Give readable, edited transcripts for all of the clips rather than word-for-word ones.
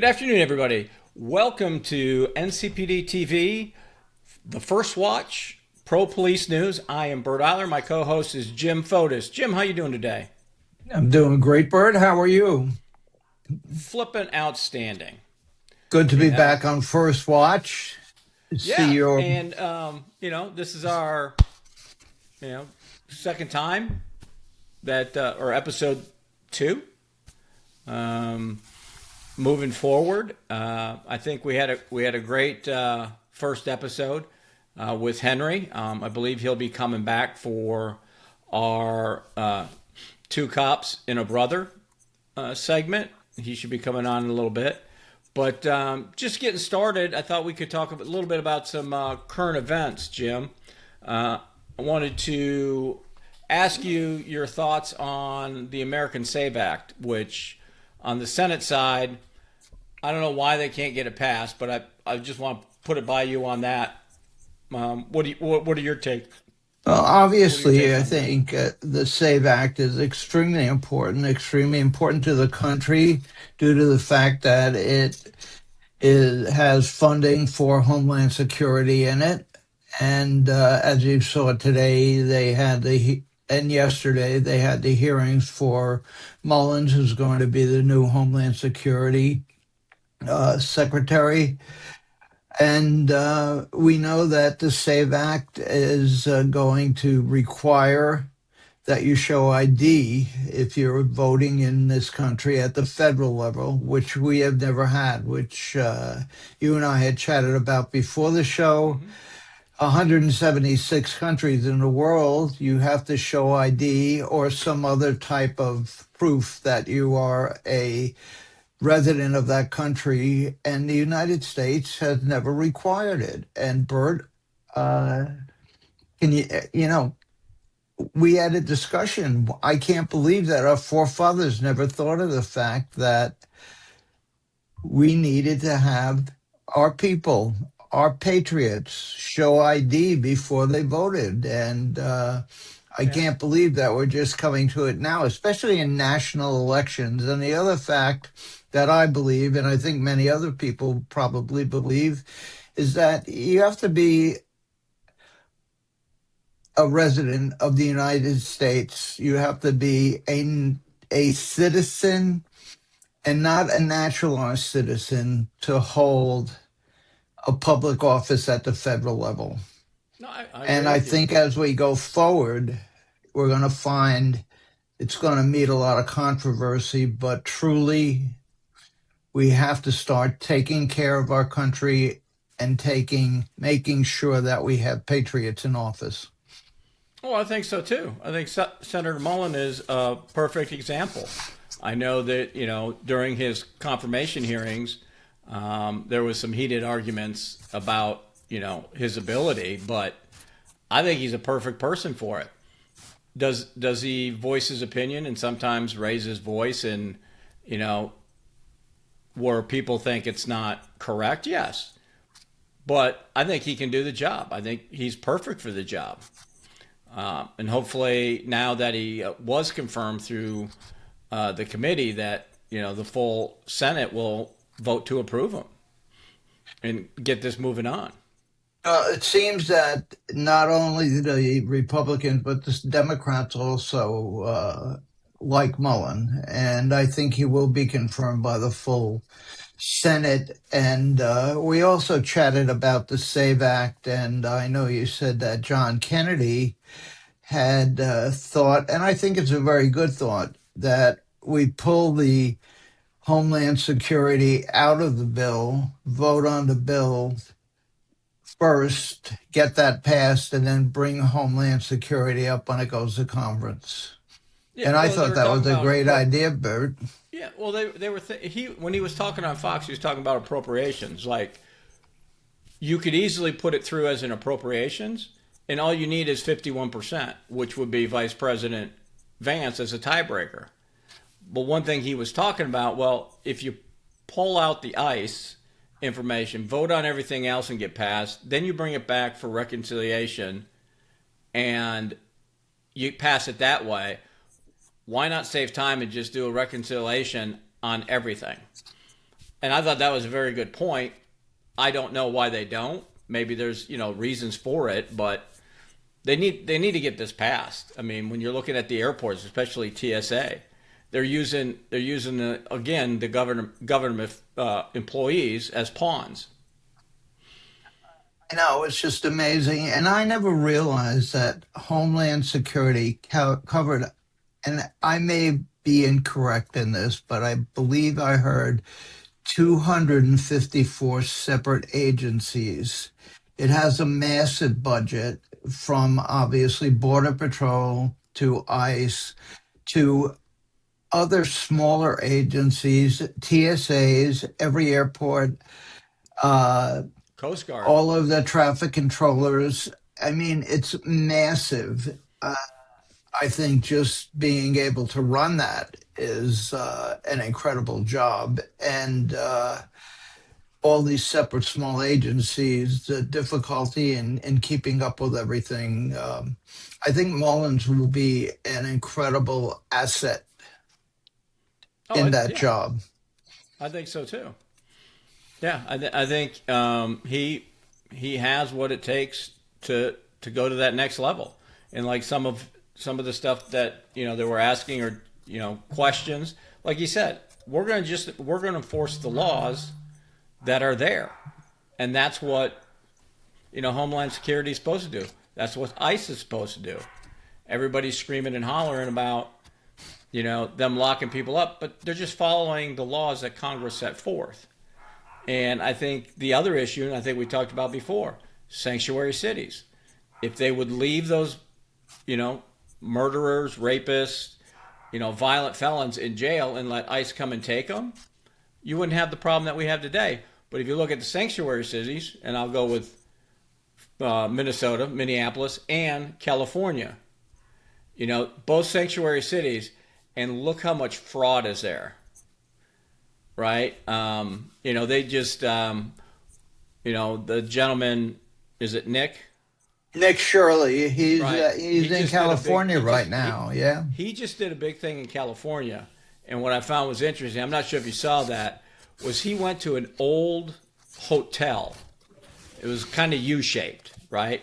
afternoon, everybody. Welcome to NCPD-TV, the First Watch, Pro Police News. I am Bert Eiler. My co-host is Jim Fotis. Jim, how you doing today? I'm doing great, Bert. How are you? Flippin' outstanding. Good to be Yeah, back on First Watch. See yeah. your. And this is our you know second time that or episode two. Um, Moving forward, I think we had a great first episode with Henry. I believe he'll be coming back for our two cops and a brother segment. He should be coming on in a little bit. But just getting started, I thought we could talk a little bit about some current events, Jim. I wanted to ask you your thoughts on the American Save Act, which on the Senate side, I don't know why they can't get it passed, but I just want to put it by you on that. What are your take? Well, What are your obviously, takes I on that? think the SAVE Act is extremely important to the country due to the fact that it has funding for Homeland Security in it. And as you saw today, and yesterday, they had the hearings for Mullins, who's going to be the new Homeland Security secretary. And we know that the SAVE Act is going to require that you show ID if you're voting in this country at the federal level, which we have never had, which you and I had chatted about before the show. Hmm. 176 countries in the world, you have to show ID or some other type of proof that you are a resident of that country, and the United States has never required it. And Bert, uh, can we had a discussion. I can't believe that our forefathers never thought of the fact that we needed to have our people, our patriots, show ID before they voted. And I Yeah. can't believe that we're just coming to it now, especially in national elections. And the other fact that I believe, and I think many other people probably believe, is that you have to be a resident of the United States. You have to be a citizen and not a naturalized citizen to hold a public office at the federal level. No, I And agree I with you. think as we go forward, we're going to find it's going to meet a lot of controversy, but truly, we have to start taking care of our country and making sure that we have patriots in office. Oh, I think so too. I think Senator Mullen is a perfect example. I know that during his confirmation hearings, there was some heated arguments about his ability, but I think he's a perfect person for it. Does he voice his opinion and sometimes raise his voice and you know where people think it's not correct? Yes, but I think he can do the job. I think he's perfect for the job. And hopefully, now that he was confirmed through the committee, that the full Senate will vote to approve him and get this moving on. It seems that not only the Republicans, but the Democrats also like Mullen, and I think he will be confirmed by the full Senate. And we also chatted about the SAVE Act, and I know you said that John Kennedy had thought, and I think it's a very good thought, that we pull the Homeland Security out of the bill, vote on the bill first, get that passed, and then bring Homeland Security up when it goes to conference. Yeah, And I well, they thought were that talking was a about great idea, Bert. Yeah, well, they were he when he was talking on Fox, he was talking about appropriations. Like you could easily put it through as an appropriations, and all you need is 51%, which would be Vice President Vance as a tiebreaker. But one thing he was talking about, well, if you pull out the ICE information, vote on everything else and get passed, then you bring it back for reconciliation and you pass it that way. Why not save time and just do a reconciliation on everything? and I thought that was a very good point. I don't know why they don't. Maybe there's reasons for it, but they need to get this passed. I mean, when you're looking at the airports, especially TSA, they're using again the government employees as pawns. I know, it's just amazing. And I never realized that Homeland Security covered, and I may be incorrect in this, but I believe I heard 254 separate agencies. It has a massive budget from obviously Border Patrol to ICE to other smaller agencies, TSAs, every airport, uh, Coast Guard. all of the traffic controllers. I mean, it's massive. I think just being able to run that is an incredible job. And all these separate small agencies, the difficulty in keeping up with everything. I think Mullins will be an incredible asset Oh, in that yeah, job. I think so too. Yeah, I think he has what it takes to go to that next level. And like some of the stuff that they were asking, or questions, like you said, we're going to enforce the laws that are there, and that's what Homeland Security is supposed to do. That's what ICE is supposed to do. Everybody's screaming and hollering about them locking people up, but they're just following the laws that Congress set forth. And I think the other issue, and I think we talked about before, sanctuary cities. If they would leave those, murderers, rapists, violent felons in jail and let ICE come and take them, you wouldn't have the problem that we have today. But if you look at the sanctuary cities, and I'll go with Minnesota, Minneapolis, and California, both sanctuary cities, and look how much fraud is there, right? They just, the gentleman, is it Nick? Nick Shirley, Right. He he's in just did a big. California right now. Yeah. He just did a big thing in California, and what I found was interesting. I'm not sure if you saw that. Was he went to an old hotel. It was kind of U-shaped, right?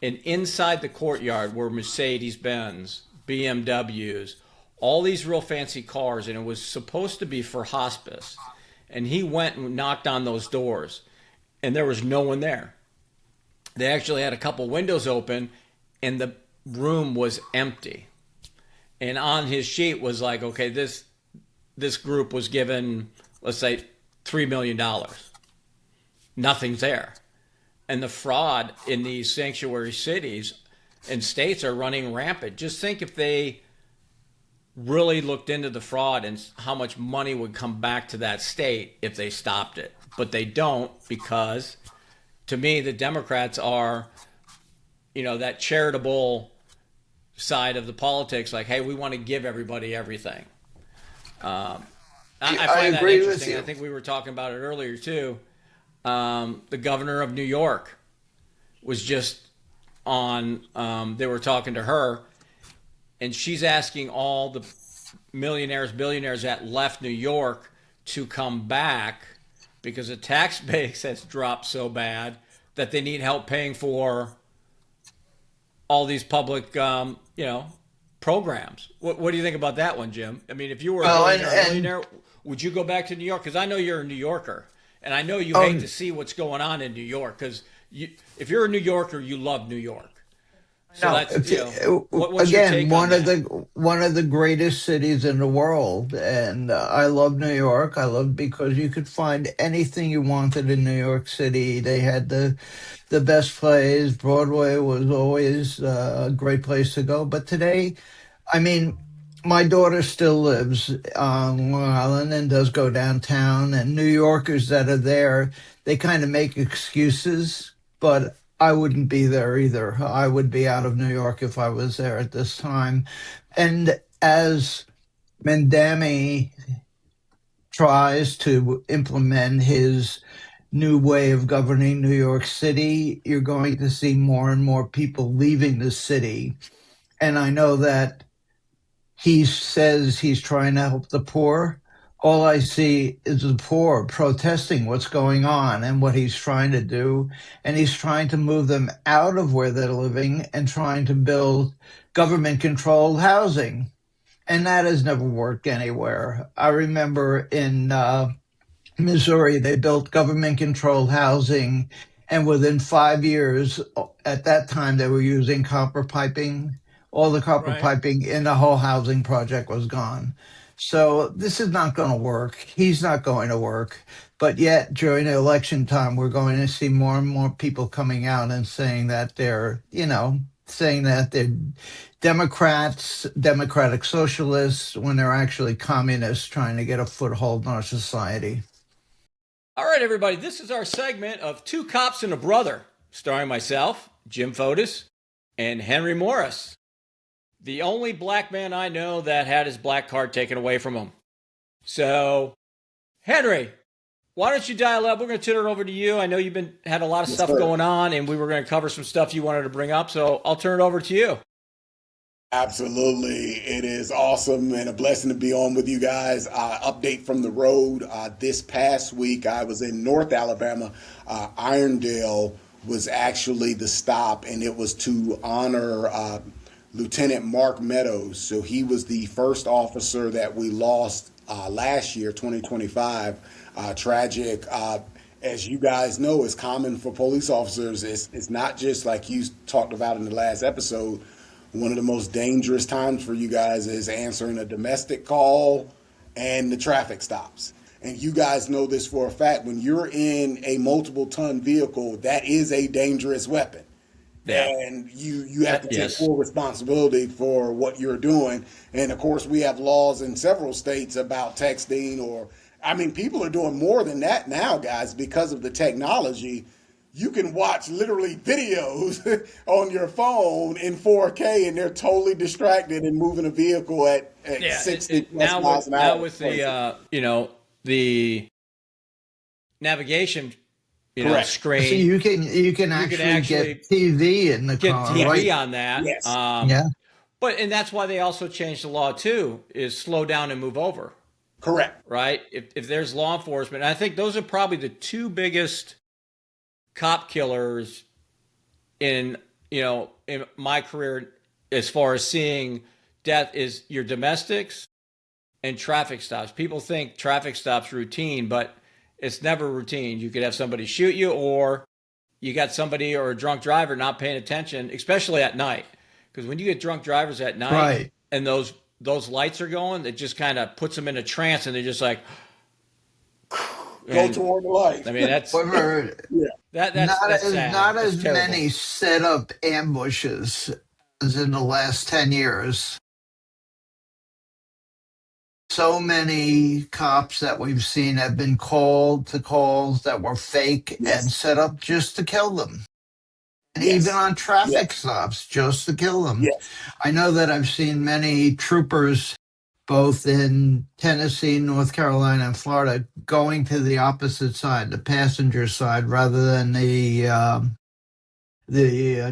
And inside the courtyard were Mercedes Benz, BMWs, all these real fancy cars, and it was supposed to be for hospice. And he went and knocked on those doors, and there was no one there. They actually had a couple windows open, and the room was empty. And on his sheet was like, okay, this group was given, let's say, $3 million. Nothing's there. And the fraud in these sanctuary cities and states are running rampant. Just think if they really looked into the fraud and how much money would come back to that state if they stopped it. But they don't, because to me, the Democrats are, that charitable side of the politics, like, hey, we want to give everybody everything. Um, I I find that agree with interesting. I you. think we were talking about it earlier too. The governor of New York was just on. They were talking to her, and she's asking all the millionaires, billionaires that left New York to come back because the tax base has dropped so bad that they need help paying for all these public, programs. What do you think about that one, Jim? I mean, if you were a Well, billionaire, and millionaire, would you go back to New York? Because I know you're a New Yorker, and I know you hate um, to see what's going on in New York. Because if you're a New Yorker, you love New York. So no, that's what's your again, take on that? one of the greatest cities in the world, and I love New York. I love because you could find anything you wanted in New York City. They had the best plays. Broadway was always a great place to go. But today, I mean, my daughter still lives on Long Island and does go downtown, and New Yorkers that are there, they kind of make excuses, but I wouldn't be there either. I would be out of New York if I was there at this time. And as Mendami tries to implement his new way of governing New York City, you're going to see more and more people leaving the city. And I know that he says he's trying to help the poor, All I see is the poor protesting what's going on and what he's trying to do. And he's trying to move them out of where they're living and trying to build government controlled housing. And that has never worked anywhere. I remember in Missouri, they built government controlled housing. And within 5 years, at that time, they were using copper piping. All the copper Right. piping in the whole housing project was gone. So this is not going to work. He's not going to work. But yet, during election time, we're going to see more and more people coming out and saying that saying that they're Democrats, democratic socialists, when they're actually communists trying to get a foothold in our society. All right, everybody. This is our segment of Two Cops and a Brother, starring myself, Jim Fotis, and Henry Morris, the only black man I know that had his black card taken away from him. So, Henry, why don't you dial up? We're going to turn it over to you. I know you've had a lot of Yes, stuff sir. going on, and we were going to cover some stuff you wanted to bring up. So I'll turn it over to you. Absolutely. It is awesome and a blessing to be on with you guys. Update from the road. This past week, I was in North Alabama. Irondale was actually the stop, and it was to honor Lieutenant Mark Meadows. So he was the first officer that we lost last year, 2025. Tragic. As you guys know, it's common for police officers. It's not just like you talked about in the last episode. One of the most dangerous times for you guys is answering a domestic call and the traffic stops. And you guys know this for a fact. When you're in a multiple ton vehicle, that is a dangerous weapon. Yeah. And you have to take Yes. full responsibility for what you're doing. And of course, we have laws in several states about texting, or, I mean, people are doing more than that now, guys, because of the technology. You can watch literally videos on your phone in 4K, and they're totally distracted and moving a vehicle at Yeah. 60 plus Now miles an now hour. with the the navigation Correct. So screen, you can you can actually get actually TV in the get car, Yes. TV right? on that. Yes. Yeah. But and that's why they also changed the law too, is slow down and move over, Correct. right? If there's law enforcement, and I think those are probably the two biggest cop killers in in my career as far as seeing death is your domestics and traffic stops. People think traffic stops routine, but it's never routine. You could have somebody shoot you, or you got somebody or a drunk driver not paying attention, especially at night. Because when you get drunk drivers at night Right. and those lights are going, it just kind of puts them in a trance, and they're just like, Go and toward the light. I mean However, Yeah. that's sad. not That's as terrible. many set up ambushes as in the last 10 years. So many cops that we've seen have been called to calls that were fake and Yes. set up just to kill them. And even Yes. on traffic Yes. stops, just to kill them. Yes. I know that I've seen many troopers, both in Tennessee, North Carolina, and Florida, going to the opposite side, the passenger side, rather than the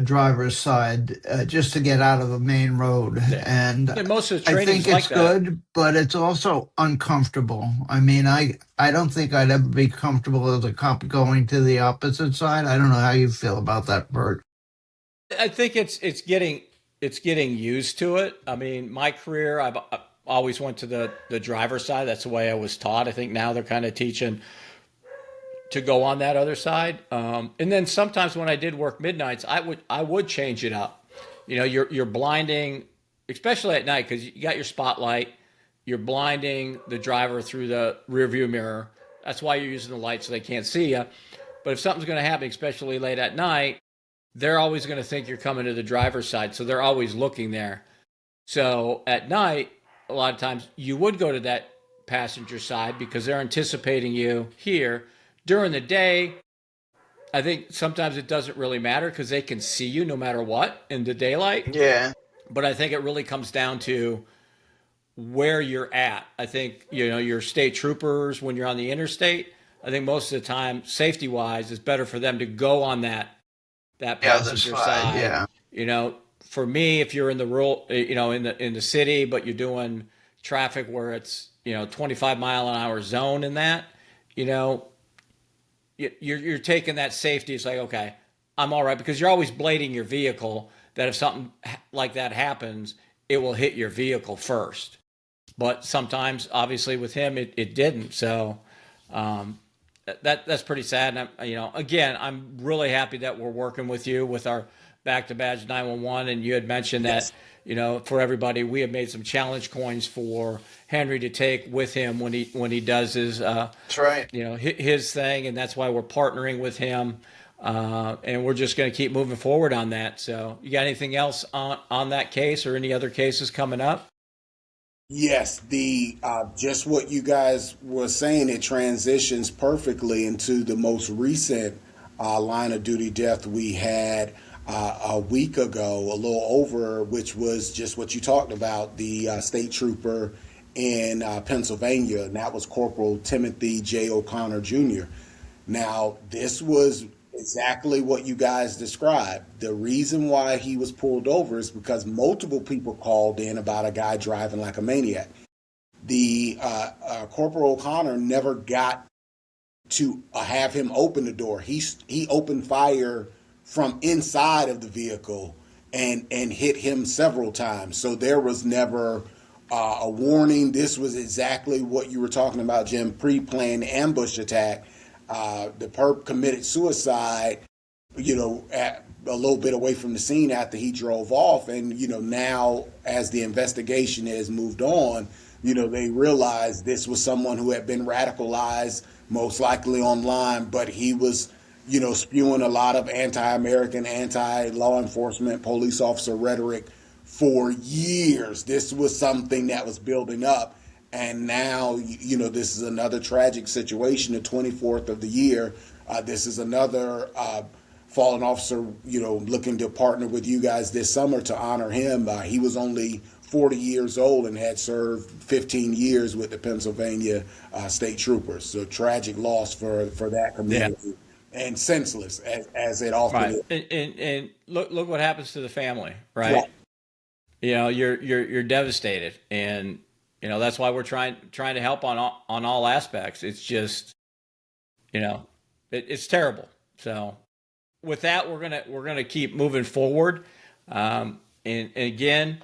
driver's side, just to get out of the main road. Yeah. And And most of the I training's think like it's that. good, but it's also uncomfortable. I mean, I don't think I'd ever be comfortable as a cop going to the opposite side. I don't know how you feel about that, Bert. I think it's getting used to it. I mean, my career, I always went to the driver's side. That's the way I was taught. I think now they're kind of teaching to go on that other side. And then sometimes when I did work midnights, I would change it up. You're blinding, especially at night, because you got your spotlight. You're blinding the driver through the rear view mirror. That's why you're using the light so they can't see you. But if something's going to happen, especially late at night, they're always going to think you're coming to the driver's side, so they're always looking there. So at night, a lot of times you would go to that passenger side because they're anticipating you here. During the day, I think sometimes it doesn't really matter because they can see you no matter what in the daylight. Yeah. But I think it really comes down to where you're at. I think, your state troopers, when you're on the interstate, I think most of the time, safety wise, it's better for them to go on that The other passenger side, side. yeah. For me, if you're in the rural, in the city, but you're doing traffic where it's, 25-mile-an-hour zone in that, you're taking that safety. It's like, okay, I'm all right, because you're always blading your vehicle that if something like that happens, it will hit your vehicle first. But sometimes, obviously, with him, it didn't. So that's pretty sad. And again, I'm really happy that we're working with you with our back to badge 911. And you had mentioned Yes. that, for everybody, we have made some challenge coins for Henry to take with him when he does his That's right. his thing, and that's why we're partnering with him. And we're just going to keep moving forward on that. So, you got anything else on that case or any other cases coming up? Yes, the just what you guys were saying, it transitions perfectly into the most recent line of duty death we had a week ago, a little over, which was just what you talked about, the state trooper in Pennsylvania, and that was Corporal Timothy J. O'Connor Jr. Now, this was exactly what you guys described. The reason why he was pulled over is because multiple people called in about a guy driving like a maniac. The Corporal O'Connor never got to have him open the door. He opened fire from inside of the vehicle and hit him several times. So there was never a warning. This was exactly what you were talking about, Jim. Pre-planned ambush attack. The perp committed suicide, at a little bit away from the scene after he drove off. And, now as the investigation has moved on, they realized this was someone who had been radicalized, most likely online, but he was, spewing a lot of anti-American, anti-law enforcement, police officer rhetoric for years. This was something that was building up. And now, this is another tragic situation, the 24th of the year. This is another fallen officer, looking to partner with you guys this summer to honor him. He was only 40 years old and had served 15 years with the Pennsylvania State Troopers. So tragic loss for that community. Yeah. And senseless, as it often is. And look what happens to the family, right? Yeah. You're devastated, and that's why we're trying to help on all aspects. It's just, it's terrible. So with that, we're gonna keep moving forward, and again,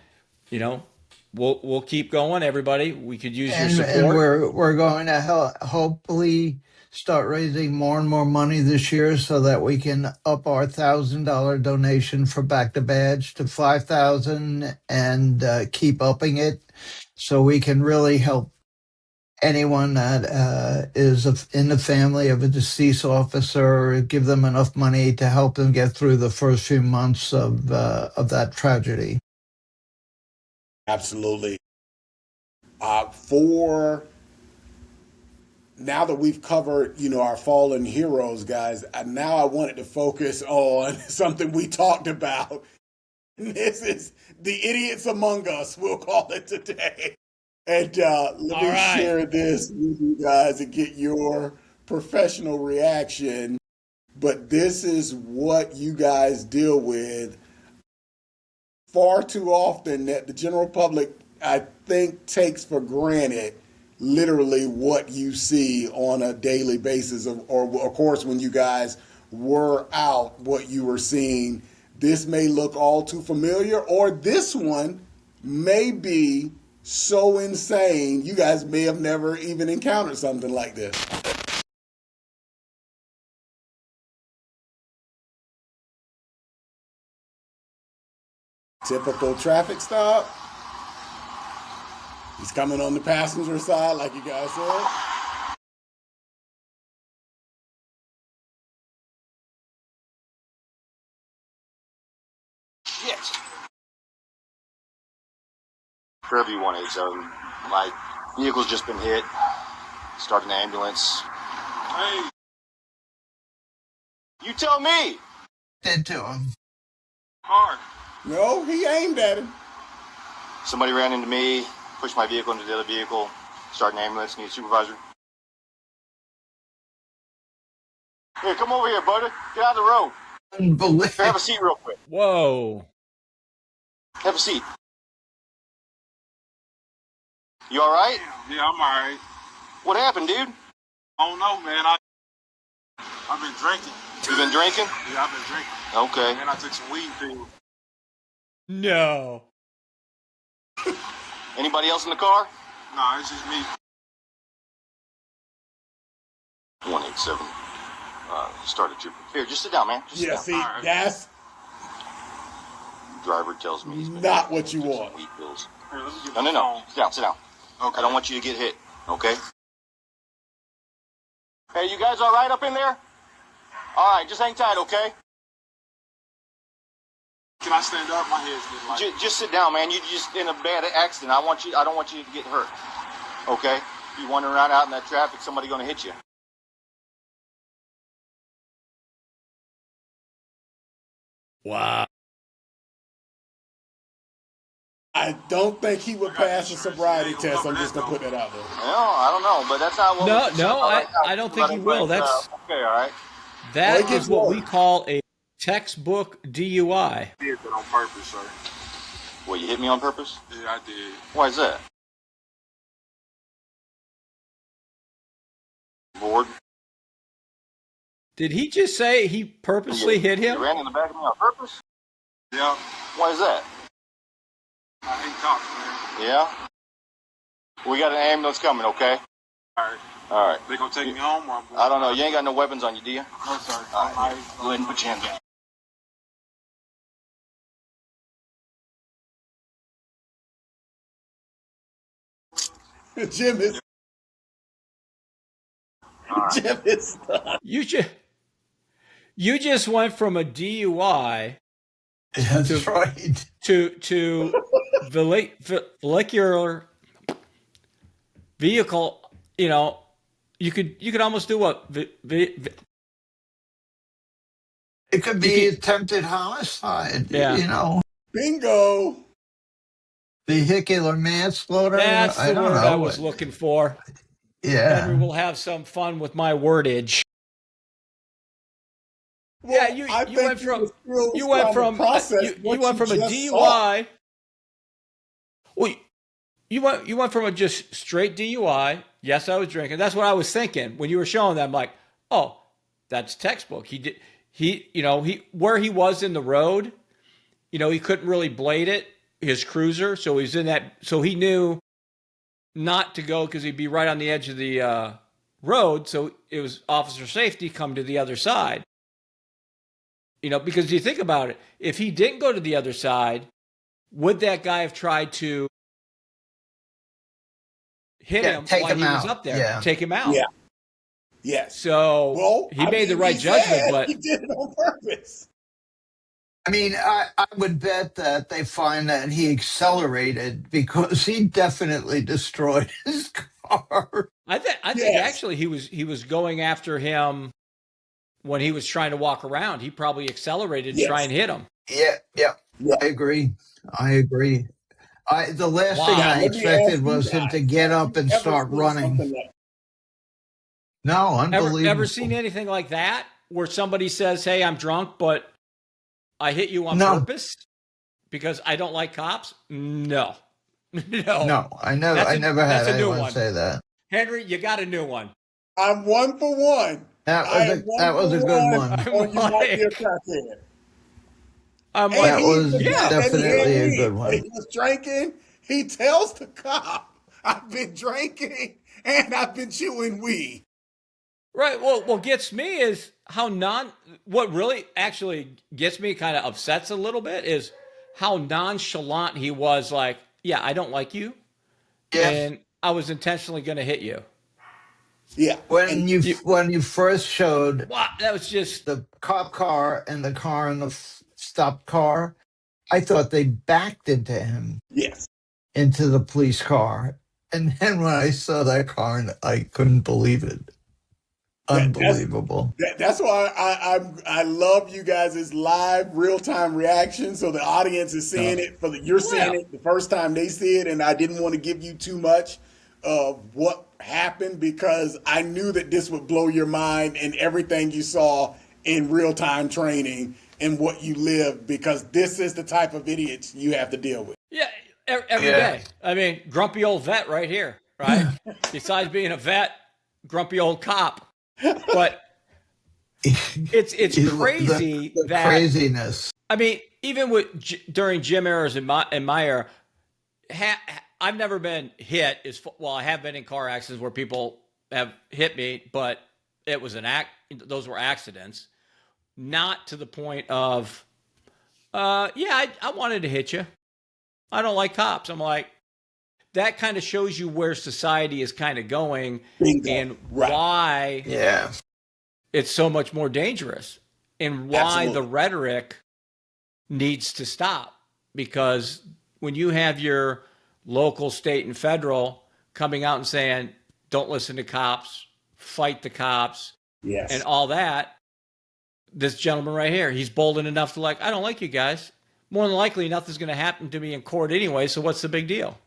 we'll keep going. Everybody, we could use your support. And we're going to hopefully start raising more and more money this year so that we can up our $1,000 donation for Back to Badge to $5,000 and keep upping it so we can really help anyone that is in the family of a deceased officer, give them enough money to help them get through the first few months of that tragedy. Absolutely. For now that we've covered, our fallen heroes, guys, now I wanted to focus on something we talked about. This is the idiots among us, we'll call it today. And let me share this with you guys and get your professional reaction. But this is what you guys deal with far too often, that the general public, I think, takes for granted literally what you see on a daily basis, or of course when you guys were out, what you were seeing. This may look all too familiar, or this one may be so insane you guys may have never even encountered something like this. Typical traffic stop. He's coming on the passenger side, like you guys said. Yes. Wherever you want it. So my vehicle's just been hit. Start an ambulance. Hey. You tell me. Did to him. Hard. No, he aimed at him. Somebody ran into me, pushed my vehicle into the other vehicle, start an ambulance, need a supervisor. Here, come over here, buddy. Get out of the road. Unbelievable. Here, have a seat real quick. Whoa. Have a seat. You all right? Yeah, I'm all right. What happened, dude? I don't know, man. I've been drinking. You been drinking? Yeah, I've been drinking. Okay. And I took some weed pills. No. Anybody else in the car? Nah, it's just me. 187. Started trooper. Here, just sit down, man. Just sit Yeah, down. see, Alright. that's Driver tells me he's been not what you took some want. weed pills. Here, let me get No, my no, no. phone. Sit down, sit down. Okay. I don't want you to get hit, okay? Hey, you guys all right up in there? All right, just hang tight, okay? Can I stand up? My head's getting like... Just sit down, man. You just in a bad accident. I don't want you to get hurt, okay? You wandering around out in that traffic, somebody gonna hit you. Wow. I don't think he would I got pass the insurance. sobriety They ain't gonna test. I'm cover just that, gonna put that out there. Well, I don't know, but that's not what No, we're concerned no, about right now. I don't think he will. That's okay, all right. that Well, it is what we gets call a textbook DUI. I did that on purpose, sir. Well, you hit me on purpose? Yeah, I did. Why is that? Bored? Did he just say he purposely hit You him? ran in the back of me on purpose? Yeah. Why is that? I hate cops, man. Yeah? We got an ambulance coming, okay? All right. All right. They gonna take me home or I'm going? I don't know. You ain't got no weapons on you, do you? No, sir. All right. Go ahead and put your hands down. Jim is. Jim is stuck. You just went from a DUI That's right. to vehicular vehicle. You know, you could almost do what It could be attempted homicide. Yeah. You know, Bingo. vehicular manslaughter. That's I the don't word know. I was looking for. Yeah. Henry will have some fun with my wordage. Well, Yeah, you I think went he from was still you went trying to from process you what went from a just saw. DUI. Well, you went from a just straight DUI. Yes, I was drinking. That's what I was thinking when you were showing that. I'm like, oh, that's textbook. He where he was in the road. You know, he couldn't really blade it, his cruiser. So he's in that. So he knew not to go because he'd be right on the edge of the road. So it was officer safety, come to the other side. You know, because you think about it, if he didn't go to the other side, would that guy have tried to hit him take while him he was out. up there? Yeah. Take him out. Yeah. Yes. So Well, he made the right he judgment, said but he did it on purpose. I mean, I would bet that they find that he accelerated because he definitely destroyed his car. I think Yes. actually he was going after him when he was trying to walk around. He probably accelerated to try and hit him. Yeah. Yeah. I agree. The last Wow. thing Now, I let me expected ask was you him to guys, get have up you and ever start seen running. something like- No, unbelievable. Ever seen anything like that where somebody says, "Hey, I'm drunk, but I hit you on No. purpose because I don't like cops"? No. No, I never That's had a new anyone one. say that. Henry, you got a new one. I'm 1 for 1. That I was am that was a good one. On you might be a crackhead. I'm And like, That he was even yeah. said he had definitely a weed. good When one. he was drinking, he tells the cop, "I've been drinking and I've been chewing weed." Right. Well, what gets me is what really actually gets me kind of upsets a little bit is how nonchalant he was. Like, yeah, I don't like you. Yeah. And I was intentionally going to hit you. Yeah. When you first showed Wow. That was just, the cop car and the car in the stopped car, I thought they backed into him, Yes. into the police car. And then when I saw that car, I couldn't believe it. Unbelievable. That's why I love you guys' live real time reaction. So the audience is seeing it you're seeing it the first time they see it, and I didn't want to give you too much of what happened because I knew that this would blow your mind and everything you saw in real time training and what you lived, because this is the type of idiots you have to deal with. yeah. every day. I mean, grumpy old vet right here, right? Besides being a vet, grumpy old cop. But it's crazy the that craziness. I mean, even with during Jim eras and my era, I've never been hit. Well, I have been in car accidents where people have hit me, but it was those were accidents, not to the point of, yeah, I wanted to hit you. I don't like cops. I'm like, that kind of shows you where society is kind of going. Bingo. And Right. why Yeah. it's so much more dangerous, and why Absolutely. the rhetoric needs to stop. Because when you have your local, state, and federal coming out and saying, don't listen to cops, fight the cops, Yes. and all that, this gentleman right here, he's bold enough to like, I don't like you guys. More than likely, nothing's going to happen to me in court anyway, so what's the big deal?